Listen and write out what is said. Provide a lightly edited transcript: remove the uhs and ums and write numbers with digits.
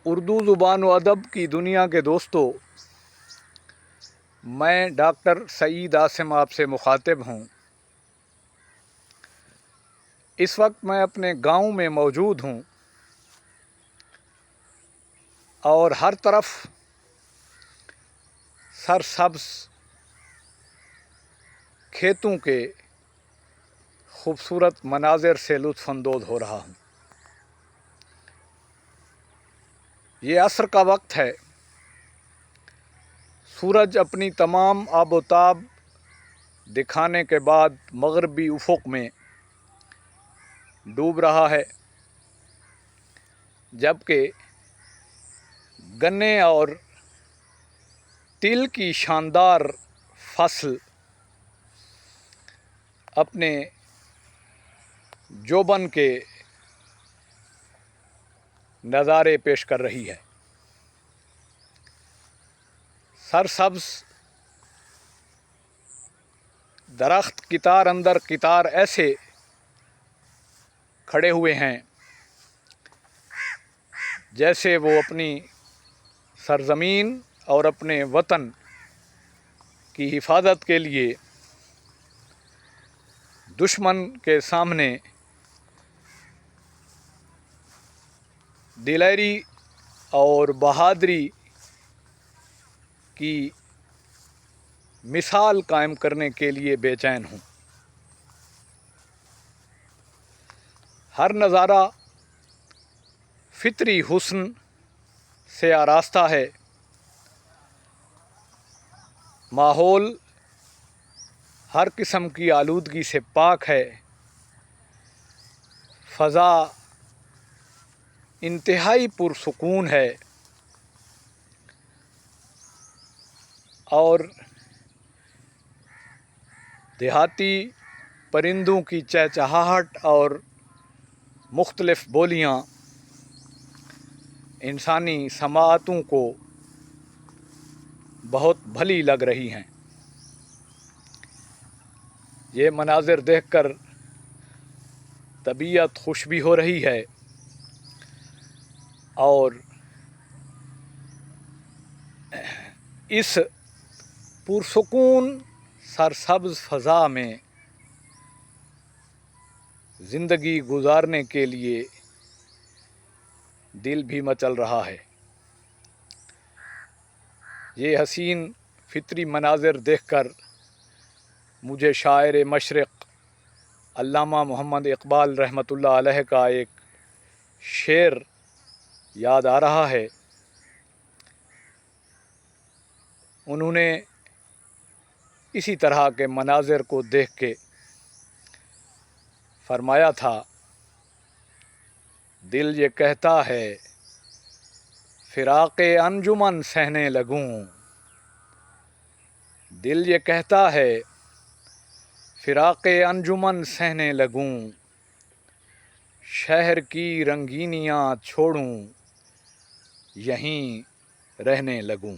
اردو زبان و ادب کی دنیا کے دوستوں، میں ڈاکٹر سعید عاصم آپ سے مخاطب ہوں۔ اس وقت میں اپنے گاؤں میں موجود ہوں اور ہر طرف سرسبز کھیتوں کے خوبصورت مناظر سے لطف اندوز ہو رہا ہوں۔ یہ عصر کا وقت ہے، سورج اپنی تمام آب و تاب دکھانے کے بعد مغربی افق میں ڈوب رہا ہے، جبکہ گنے اور تل کی شاندار فصل اپنے جوبن کے نظارے پیش کر رہی ہے۔ سرسبز درخت قطار اندر قطار ایسے کھڑے ہوئے ہیں جیسے وہ اپنی سرزمین اور اپنے وطن کی حفاظت کے لیے دشمن کے سامنے دلیری اور بہادری کی مثال قائم کرنے کے لیے بے چین ہوں۔ ہر نظارہ فطری حسن سے آراستہ ہے، ماحول ہر قسم کی آلودگی سے پاک ہے، فضا انتہائی پرسکون ہے اور دیہاتی پرندوں کی چہچہاہٹ اور مختلف بولیاں انسانی سماعتوں کو بہت بھلی لگ رہی ہیں۔ یہ مناظر دیکھ کر طبیعت خوش بھی ہو رہی ہے اور اس پرسکون سرسبز فضا میں زندگی گزارنے کے لیے دل بھی مچل رہا ہے۔ یہ حسین فطری مناظر دیکھ کر مجھے شاعر مشرق علامہ محمد اقبال رحمۃ اللہ علیہ کا ایک شعر یاد آ رہا ہے۔ انہوں نے اسی طرح کے مناظر کو دیکھ کے فرمایا تھا، دل یہ کہتا ہے فراق انجمن سہنے لگوں، دل یہ کہتا ہے فراق انجمن سہنے لگوں، شہر کی رنگینیاں چھوڑوں یہیں رہنے لگوں۔